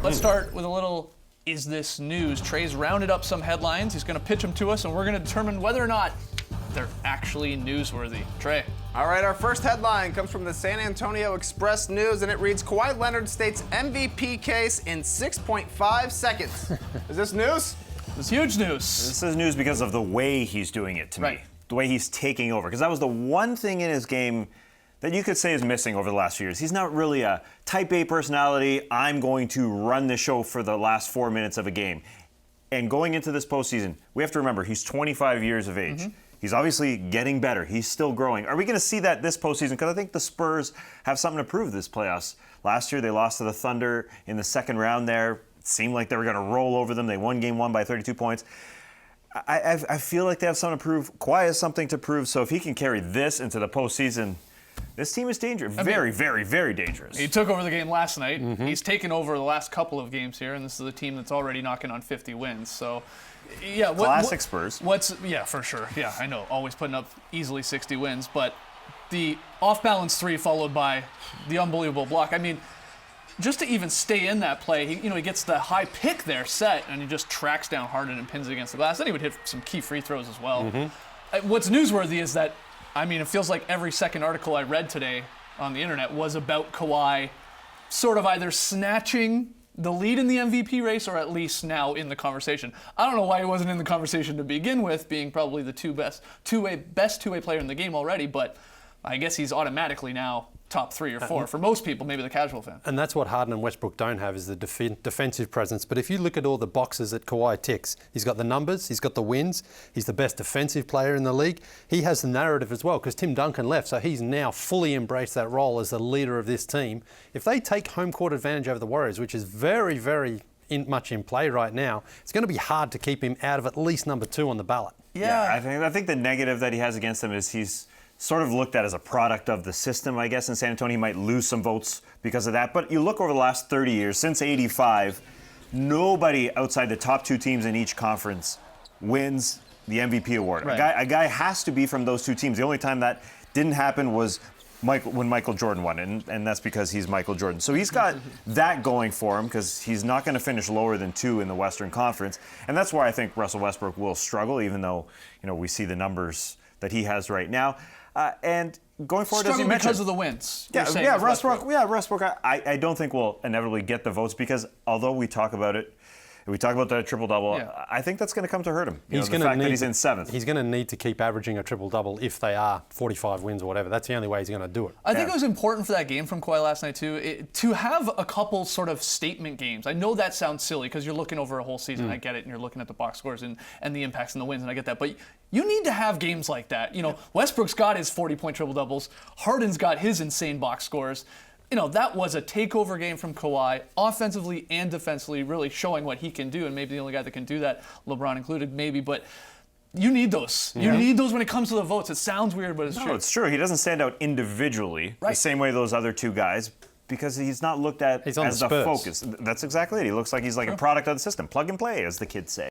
Let's start with a little Is This News? Trey's rounded up some headlines. He's going to pitch them to us, and we're going to determine whether or not they're actually newsworthy. Trey. All right, our first headline comes from the San Antonio Express News, and it reads, Kawhi Leonard states MVP case in 6.5 seconds. Is this news? It's huge news. This is news because of the way he's doing it to me. The way he's taking over. Because that was the one thing in his game that you could say is missing over the last few years. He's not really a type A personality. I'm going to run the show for the last 4 minutes of a game. And going into this postseason, we have to remember he's 25 years of age. He's obviously getting better. He's still growing. Are we going to see that this postseason? Because I think the Spurs have something to prove this playoffs. Last year, they lost to the Thunder in the second round there. It seemed like they were going to roll over them. They won game one by 32 points. I feel like they have something to prove. Kawhi has something to prove. So if he can carry this into the postseason, this team is dangerous. Very, very dangerous. He took over the game last night. He's taken over the last couple of games here, and this is a team that's already knocking on 50 wins. So, yeah. Classic Spurs. Yeah, for sure. Yeah, I know. Always putting up easily 60 wins. But the off-balance three followed by the unbelievable block. I mean, just to even stay in that play, he gets the high pick there set, and he just tracks down Harden and pins it against the glass. Then he would hit some key free throws as well. What's newsworthy is that, it feels like every second article I read today on the internet was about Kawhi sort of either snatching the lead in the MVP race or at least now in the conversation. I don't know why he wasn't in the conversation to begin with, being probably the best two-way player in the game already, but I guess he's automatically now top 3 or 4 for most people, maybe the casual fan. And that's what Harden and Westbrook don't have, is the defensive presence. But if you look at all the boxes that Kawhi ticks, he's got the numbers, he's got the wins, he's the best defensive player in the league. He has the narrative as well, because Tim Duncan left, so he's now fully embraced that role as the leader of this team. If they take home court advantage over the Warriors, which is very, very much in play right now, it's going to be hard to keep him out of at least number 2 on the ballot. Yeah, I think the negative that he has against him is he's sort of looked at as a product of the system, I guess. In San Antonio, he might lose some votes because of that. But you look over the last 30 years, since '85, nobody outside the top 2 teams in each conference wins the MVP award. A guy has to be from those 2 teams. The only time that didn't happen was when Michael Jordan won, and that's because he's Michael Jordan. So he's got that going for him, because he's not going to finish lower than 2 in the Western Conference. And that's why I think Russell Westbrook will struggle, even though we see the numbers that he has right now. And going forward, as you mentioned, because of the wins. Westbrook. I don't think will inevitably get the votes, because although we talk about it, we talk about the triple-double, I think that's going to come to hurt him. The fact that he's in 7th. He's going to need to keep averaging a triple-double if they are 45 wins or whatever. That's the only way he's going to do it. I think it was important for that game from Kawhi last night, too, to have a couple sort of statement games. I know that sounds silly because you're looking over a whole season. I get it, and you're looking at the box scores and the impacts and the wins, and I get that. But you need to have games like that. Westbrook's got his 40-point triple-doubles. Harden's got his insane box scores. That was a takeover game from Kawhi, offensively and defensively, really showing what he can do, and maybe the only guy that can do that, LeBron included, maybe, but you need those. You need those when it comes to the votes. It sounds weird, but it's true. No, it's true. He doesn't stand out individually the same way those other 2 guys, because he's not looked at as the focus. That's exactly it. He looks like he's like a product of the system. Plug and play, as the kids say.